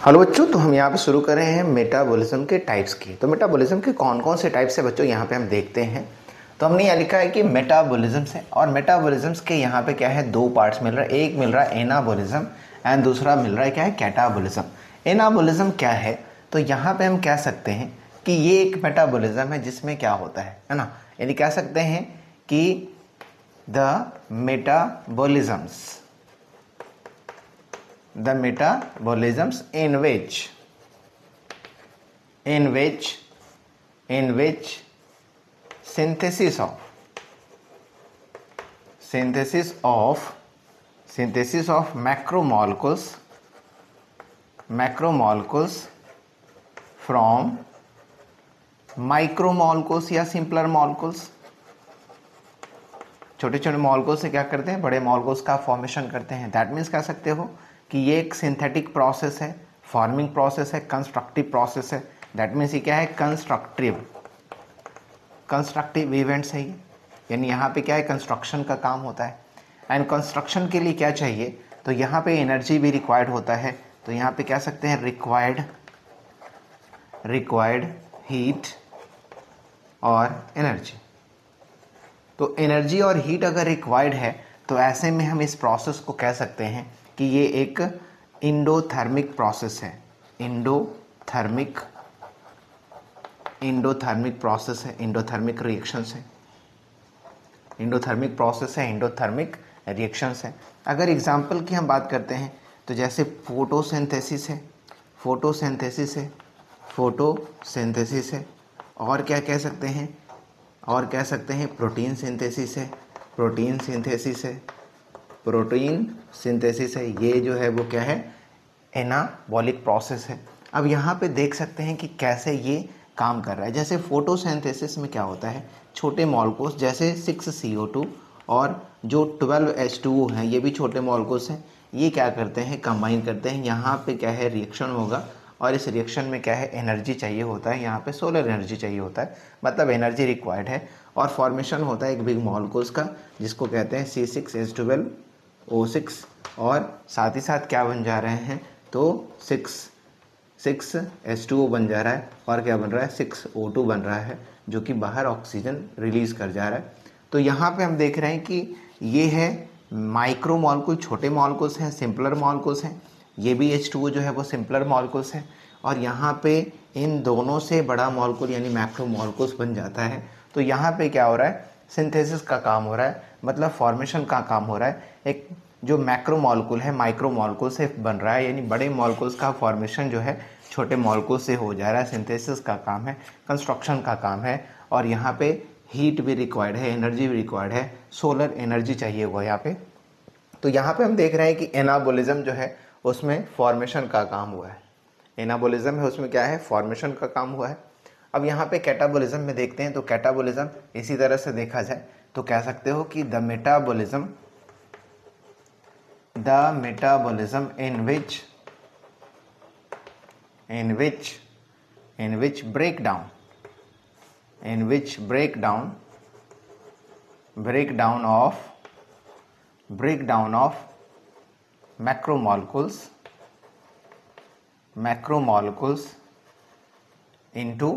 Hello बच्चों, तो हम यहाँ पे शुरू कर रहे हैं मेटाबॉलिज्म के टाइप्स की। तो मेटाबॉलिज्म के कौन कौन से टाइप्स है बच्चों, यहाँ पे हम देखते हैं। तो हमने यहाँ लिखा है कि मेटाबॉलिज्म्स है, और मेटाबॉलिज्म्स के यहाँ पे क्या है, दो पार्ट्स मिल रहा है। एक मिल रहा है एनाबॉलिज्म एंड दूसरा मिल रहा है क्या है, कैटाबॉलिज्म। एनाबॉलिज्म क्या है, तो यहाँ पे हम कह सकते हैं कि ये एक मेटाबॉलिज्म है जिसमें क्या होता है ना, यानी कह सकते हैं कि the metabolisms in which synthesis of macromolecules from micromolecules या सिंपलर मॉलिक्यूल्स, छोटे छोटे मॉलिक्यूल से क्या करते हैं, बड़े मॉलिक्यूल्स का फॉर्मेशन करते हैं। दैट मीन्स कह सकते हो कि ये एक सिंथेटिक प्रोसेस है, फॉर्मिंग प्रोसेस है, कंस्ट्रक्टिव प्रोसेस है। दैट मीन्स ये क्या है, कंस्ट्रक्टिव इवेंट्स है ये, यानी यहाँ पे क्या है, कंस्ट्रक्शन का काम होता है। एंड कंस्ट्रक्शन के लिए क्या चाहिए, तो यहाँ पे एनर्जी भी रिक्वायर्ड होता है। तो यहाँ पे कह सकते हैं रिक्वायर्ड हीट और एनर्जी। तो एनर्जी और हीट अगर रिक्वायर्ड है तो ऐसे में हम इस प्रोसेस को कह सकते हैं कि ये एक इंडोथर्मिक प्रोसेस है। इंडोथर्मिक प्रोसेस है, इंडोथर्मिक रिएक्शंस है, इंडोथर्मिक प्रोसेस है, इंडोथर्मिक रिएक्शंस है। अगर एग्जांपल की हम बात करते हैं तो जैसे फोटोसिंथेसिस है, और क्या कह सकते हैं, प्रोटीन सिंथेसिस है। ये जो है वो क्या है, एनाबॉलिक प्रोसेस है। अब यहाँ पे देख सकते हैं कि कैसे ये काम कर रहा है। जैसे फोटोसिंथेसिस में क्या होता है, छोटे मॉलिक्यूल्स जैसे 6CO2 और जो 12H2O हैं, ये भी छोटे मॉलिक्यूल्स हैं। ये क्या करते हैं, कंबाइन करते हैं। यहाँ पे क्या है, रिएक्शन होगा, और इस रिएक्शन में क्या है, एनर्जी चाहिए होता है। यहाँ पे सोलर एनर्जी चाहिए होता है, मतलब एनर्जी रिक्वायर्ड है। और फॉर्मेशन होता है एक बिग मॉलिक्यूल्स का, जिसको कहते हैं C6H12O6। और साथ ही साथ क्या बन जा रहे हैं, तो 6H2O बन जा रहा है, और क्या बन रहा है, 6O2 बन रहा है, जो कि बाहर ऑक्सीजन रिलीज कर जा रहा है। तो यहाँ पे हम देख रहे हैं कि ये है माइक्रो मॉलिक्यूल, छोटे मॉलिक्यूल्स हैं, सिंपलर मॉलिक्यूल्स हैं। ये भी H2O जो है वो सिंपलर मॉलिक्यूल्स है, और यहाँ पे इन दोनों से बड़ा मॉलिक्यूल यानी मैक्रो मॉलिक्यूल्स बन जाता है। तो यहाँ पे क्या हो रहा है, सिंथेसिस का काम हो रहा है, मतलब फॉर्मेशन का काम हो रहा है। एक जो मैक्रो मॉलिक्यूल है माइक्रो मॉलिक्यूल से बन रहा है, यानी बड़े मॉलिक्यूल्स का फॉर्मेशन जो है छोटे मॉलिक्यूल से हो जा रहा है। सिंथेसिस का काम है, कंस्ट्रक्शन का काम है, और यहाँ पे हीट भी रिक्वायर्ड है, एनर्जी भी रिक्वायर्ड है, सोलर एनर्जी चाहिए हुआ यहाँ पे। तो यहाँ पे हम देख रहे हैं कि एनाबॉलिज्म जो है उसमें फॉर्मेशन का काम हुआ है। एनाबॉलिज्म है, उसमें क्या है, फॉर्मेशन का काम हुआ है। अब यहाँ पे कैटाबॉलिज्म में देखते हैं, तो कैटाबॉलिज्म इसी तरह से देखा जाए तो कह सकते हो कि the metabolism in which breakdown of macromolecules into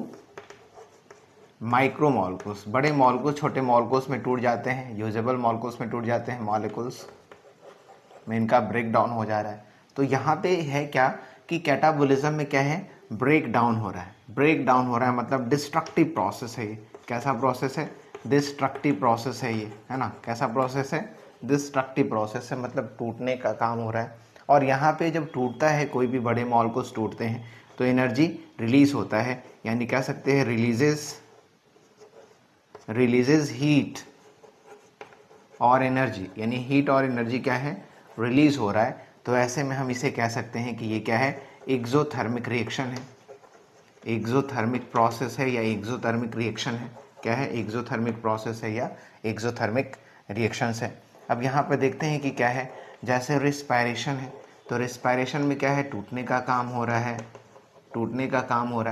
माइक्रोमॉलिक्यूल्स, बड़े मॉलिक्यूल छोटे मॉलिक्यूल्स में टूट जाते हैं, यूजेबल मॉलिक्यूल्स में टूट जाते हैं, मॉलिक्यूल्स में इनका ब्रेक डाउन हो जा रहा है। तो यहाँ पे है क्या कि कैटाबॉलिज्म में क्या है, ब्रेक डाउन हो रहा है, मतलब डिस्ट्रक्टिव प्रोसेस है ये। कैसा प्रोसेस है, डिस्ट्रक्टिव प्रोसेस है ये, है ना। कैसा प्रोसेस है, डिस्ट्रक्टिव प्रोसेस है, मतलब टूटने का काम हो रहा है। और यहाँ पे जब टूटता है, कोई भी बड़े मॉलिक्यूल्स टूटते हैं तो एनर्जी रिलीज होता है, यानी कह सकते हैं रिलीजेस हीट और एनर्जी, यानी हीट और एनर्जी क्या है, रिलीज हो रहा है। तो ऐसे में हम इसे कह सकते हैं कि ये क्या है, एक्सोथर्मिक रिएक्शन है, एक्सोथर्मिक प्रोसेस है या एक्सोथर्मिक रिएक्शन है। क्या है, एक्सोथर्मिक प्रोसेस है या एक्सोथर्मिक रिएक्शंस है। अब यहाँ पे देखते हैं कि क्या है, जैसे रिस्पायरेशन है, तो रिस्पायरेशन में क्या है, टूटने का काम हो रहा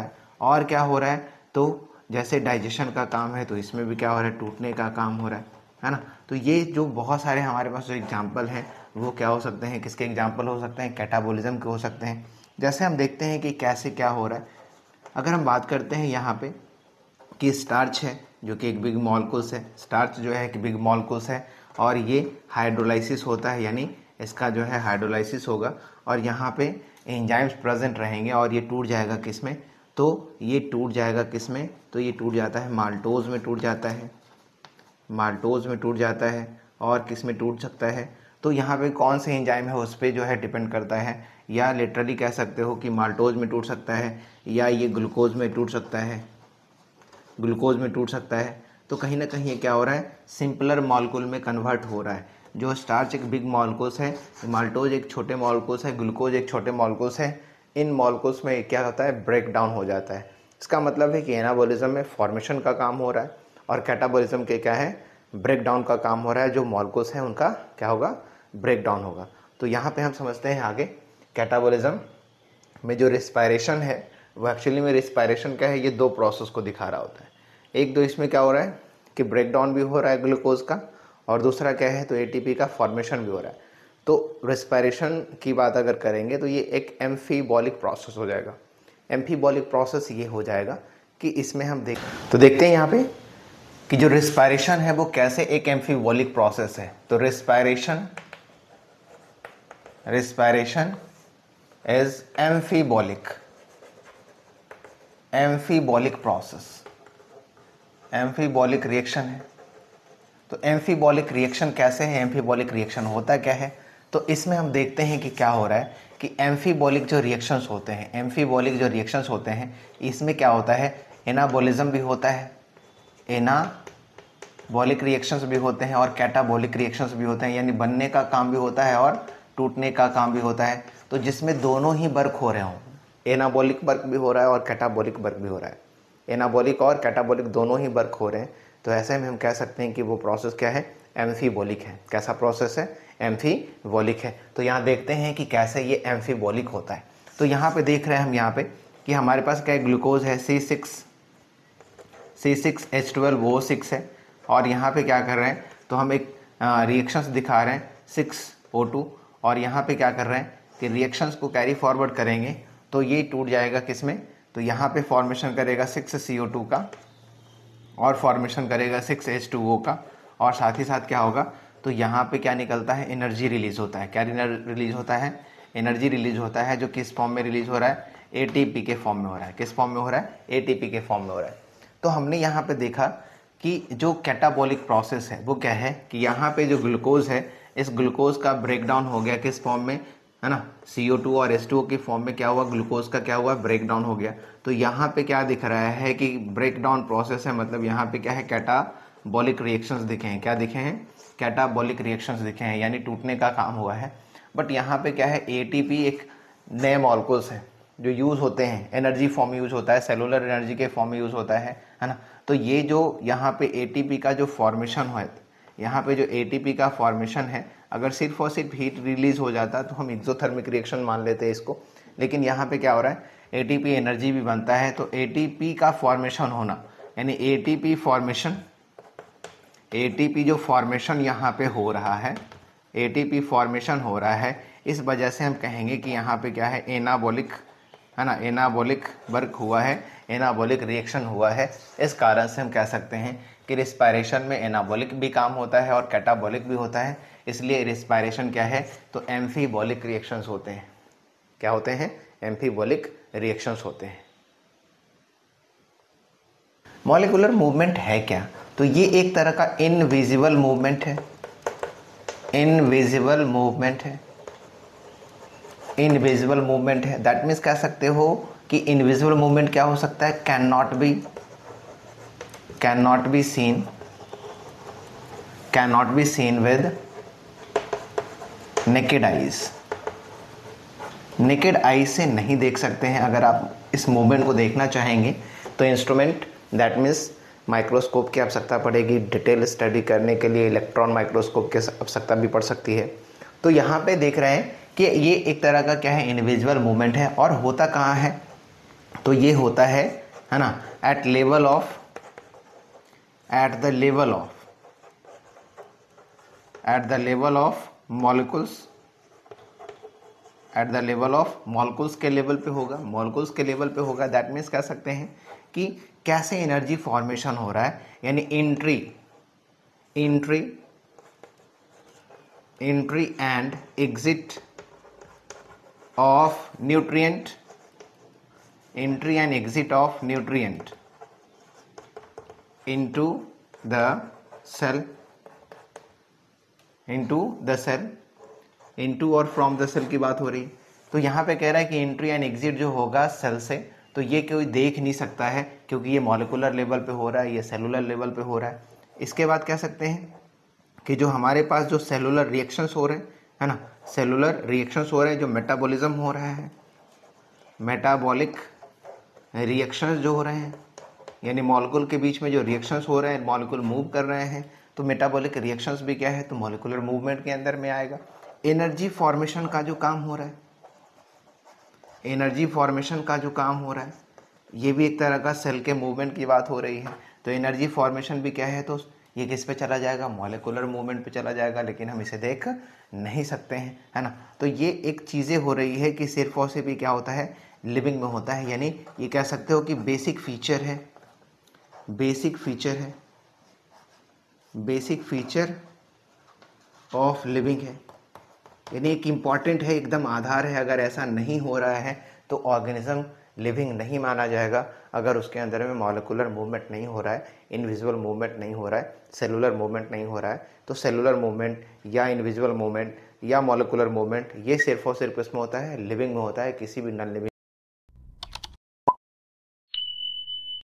है, और क्या हो रहा है, तो जैसे डाइजेशन का काम है, तो इसमें भी क्या हो रहा है, टूटने का काम हो रहा है ना। तो ये जो बहुत सारे हमारे पास जो एग्जाम्पल हैं वो क्या हो सकते हैं, किसके एग्जाम्पल हो सकते हैं, कैटाबॉलिज्म के हो सकते हैं। जैसे हम देखते हैं कि कैसे क्या हो रहा है। अगर हम बात करते हैं यहाँ पे कि स्टार्च है जो कि एक बिग मॉलिक्यूल्स है, स्टार्च जो है कि बिग मॉलिक्यूल्स है और ये हाइड्रोलाइसिस होता है, यानी इसका जो है हाइड्रोलाइसिस होगा और यहाँ पे एंजाइम्स प्रेजेंट रहेंगे और ये टूट जाएगा किस में, तो ये टूट जाएगा किस में, तो ये टूट जाता है माल्टोज में, टूट जाता है माल्टोज में, टूट जाता है। और किस में टूट सकता है, तो यहाँ पे कौन से एंजाइम है उस पर जो है डिपेंड करता है, या लिटरली कह सकते हो कि माल्टोज में टूट सकता है या ये ग्लूकोज में टूट सकता है, ग्लूकोज में टूट सकता है। तो कहीं ना कहीं ये क्या हो रहा है, सिंपलर मॉलिक्यूल में कन्वर्ट हो रहा है। जो स्टार्च एक बिग मॉलिक्यूल्स है, माल्टोज एक छोटे मॉलिक्यूल्स है, ग्लूकोज एक छोटे मॉलिक्यूल्स है, इन मॉलिक्यूल्स में क्या होता है, ब्रेक डाउन हो जाता है। इसका मतलब है कि एनाबॉलिज्म में फॉर्मेशन का काम हो रहा है और कैटाबॉलिज्म के क्या है, ब्रेक डाउन का काम हो रहा है। जो मॉलिक्यूल्स हैं उनका क्या होगा, ब्रेक डाउन होगा। तो यहाँ पे हम समझते हैं आगे कैटाबॉलिज्म में जो रिस्पायरेशन है वो एक्चुअली में रिस्पायरेशन क्या है, ये दो प्रोसेस को दिखा रहा होता है। एक तो इसमें क्या हो रहा है कि ब्रेक डाउन भी हो रहा है ग्लूकोज का, और दूसरा क्या है, तो एटीपी का फॉर्मेशन भी हो रहा है। तो रिस्पायरेशन की बात अगर करेंगे तो ये एक एम्फीबॉलिक प्रोसेस हो जाएगा। एम्फीबॉलिक प्रोसेस ये हो जाएगा कि इसमें हम देखते हैं यहाँ पे कि जो रिस्पायरेशन है वो कैसे एक एम्फीबॉलिक प्रोसेस है। तो respiration is amphibolic process, amphibolic reaction है। तो एम्फीबॉलिक रिएक्शन कैसे है, एम्फीबॉलिक रिएक्शन होता क्या है, तो इसमें हम देखते हैं कि क्या हो रहा है कि एम्फीबॉलिक जो रिएक्शंस होते हैं, एम्फीबॉलिक जो रिएक्शंस होते हैं इसमें क्या होता है, एनाबॉलिज्म भी होता है, एनाबॉलिक रिएक्शंस भी होते हैं और कैटाबॉलिक रिएक्शंस भी होते हैं, यानी बनने का काम भी होता है और टूटने का काम भी होता है। तो जिसमें दोनों ही वर्क हो रहे हों, एनाबॉलिक वर्क भी हो रहा है और कैटाबॉलिक वर्क भी हो रहा है, एनाबॉलिक और कैटाबॉलिक दोनों ही वर्क हो रहे हैं। तो ऐसे में हम कह सकते हैं कि वो प्रोसेस क्या है, एम्फीबॉलिक है। कैसा प्रोसेस है, एम्फीबॉलिक है। तो यहाँ देखते हैं कि कैसे ये एम्फीबॉलिक होता है। तो यहाँ पे देख रहे हैं हम यहाँ पे कि हमारे पास क्या ग्लूकोज है, C6H12O6 है, और यहाँ पे क्या कर रहे हैं, तो हम एक रिएक्शंस दिखा रहे हैं 6O2, और यहाँ पे क्या कर रहे हैं कि रिएक्शंस को कैरी फॉरवर्ड करेंगे तो ये टूट जाएगा किसमें, तो यहाँ पे फॉर्मेशन करेगा 6CO2 का और फॉर्मेशन करेगा 6H2O का, और साथ ही साथ क्या होगा, तो यहाँ पे क्या निकलता है, एनर्जी रिलीज होता है। क्या रिलीज होता है, एनर्जी रिलीज होता है, जो किस फॉर्म में रिलीज हो रहा है, एटीपी के फॉर्म में हो रहा है। किस फॉर्म में हो रहा है, एटीपी के फॉर्म में हो रहा है। तो हमने यहाँ पे देखा कि जो कैटाबॉलिक प्रोसेस है वो क्या है कि यहाँ पे जो ग्लूकोज है, इस ग्लूकोज का ब्रेक डाउन हो गया किस फॉर्म में, है ना, CO2 और H2O की फॉर्म में क्या हुआ, ग्लूकोज का क्या हुआ, ब्रेक डाउन हो गया। तो यहाँ पे क्या दिख रहा है कि ब्रेक डाउन प्रोसेस है, मतलब यहाँ पे क्या है, कैटाबॉलिक रिएक्शंस दिखे हैं। क्या दिखे हैं, कैटाबॉलिक रिएक्शंस दिखे हैं, यानी टूटने का काम हुआ है। बट यहाँ पे क्या है, एटीपी एक नए मॉलिक्यूल्स है जो यूज़ होते हैं, एनर्जी फॉर्म में यूज़ होता है, सेलुलर एनर्जी के फॉर्म में यूज़ होता है ना। तो ये जो यहाँ पे एटीपी का जो फॉर्मेशन है, यहाँ पे जो एटीपी का फॉर्मेशन है, अगर सिर्फ और सिर्फ हीट रिलीज हो जाता तो हम एक्सोथर्मिक रिएक्शन मान लेते हैं इसको। लेकिन यहाँ पे क्या हो रहा है, एटीपी एनर्जी भी बनता है। तो एटीपी का फॉर्मेशन होना, यानी एटीपी फॉर्मेशन, एटीपी जो फॉर्मेशन यहाँ पे हो रहा है, एटीपी फॉर्मेशन हो रहा है, इस वजह से हम कहेंगे कि यहाँ पे क्या है, एनाबॉलिक, है ना, एनाबॉलिक वर्क हुआ है, एनाबॉलिक रिएक्शन हुआ है। इस कारण से हम कह सकते हैं कि रिस्पायरेशन में एनाबॉलिक भी काम होता है और कैटाबॉलिक भी होता है। इसलिए रिस्पायरेशन क्या है, तो एम्फीबॉलिक रिएक्शंस होते हैं। क्या होते हैं, एम्फीबॉलिक रिएक्शंस होते हैं। मॉलिक्यूलर मूवमेंट है क्या, तो ये एक तरह का इनविजिबल मूवमेंट है, इनविजिबल मूवमेंट है, इनविजिबल मूवमेंट है। दैट मीन्स कह सकते हो कि इनविजिबल मूवमेंट क्या हो सकता है, can not be seen with naked eyes, naked eye से नहीं देख सकते हैं। अगर आप इस मूवमेंट को देखना चाहेंगे तो इंस्ट्रूमेंट, दैट मीन्स माइक्रोस्कोप की आवश्यकता पड़ेगी। डिटेल स्टडी करने के लिए इलेक्ट्रॉन माइक्रोस्कोप की आवश्यकता भी पड़ सकती है। तो यहाँ पे देख रहे हैं कि ये एक तरह का क्या है, इनविजिबल मूवमेंट है। और होता कहाँ है, तो ये होता है ना, at the level of molecules at the level of molecules के लेवल पे होगा, मॉलिक्यूल्स के लेवल पे होगा। दैट मीन्स कह सकते हैं कि कैसे एनर्जी फॉर्मेशन हो रहा है, यानी entry and exit of nutrient, entry and exit of nutrient into the cell, into और फ्रॉम द सेल की बात हो रही। तो यहाँ पे कह रहा है कि एंट्री एंड एग्जिट जो होगा सेल से, तो ये कोई देख नहीं सकता है क्योंकि ये मॉलिकुलर लेवल पे हो रहा है, ये सेलुलर लेवल पे हो रहा है। इसके बाद कह सकते हैं कि जो हमारे पास जो सेलुलर रिएक्शंस हो रहे हैं, है ना, सेलुलर रिएक्शंस हो रहे हैं, जो मेटाबॉलिज्म हो रहा है, मेटाबॉलिक रिएक्शंस जो हो रहे हैं, यानी मॉलिक्यूल के बीच में जो रिएक्शंस हो रहे हैं, मॉलिक्यूल मूव कर रहे हैं, तो मेटाबॉलिक रिएक्शंस भी क्या है, तो मॉलिक्यूलर मूवमेंट के अंदर में आएगा। एनर्जी फॉर्मेशन का जो काम हो रहा है, एनर्जी फॉर्मेशन का जो काम हो रहा है, ये भी एक तरह का सेल के मूवमेंट की बात हो रही है। तो एनर्जी फॉर्मेशन भी क्या है, तो ये किस पे चला जाएगा, मॉलिक्यूलर मूवमेंट पे चला जाएगा, लेकिन हम इसे देख नहीं सकते हैं, है ना। तो ये एक चीज़ें हो रही है कि सिर्फ और सिर्फ ये क्या होता है, लिविंग में होता है, यानी ये कह सकते हो कि बेसिक फीचर है, बेसिक फीचर ऑफ लिविंग है, यानी एक इम्पॉर्टेंट है, एकदम आधार है। अगर ऐसा नहीं हो रहा है तो ऑर्गेनिज्म लिविंग नहीं माना जाएगा। अगर उसके अंदर में मॉलिकुलर मूवमेंट नहीं हो रहा है, इनविजिबल मूवमेंट नहीं हो रहा है, सेलुलर मूवमेंट नहीं हो रहा है, तो सेलुलर मूवमेंट या इनविजिबल मूवमेंट या मॉलिकुलर मूवमेंट ये सिर्फ और सिर्फ इसमें होता है, लिविंग में होता है, किसी भी नॉन लिविंग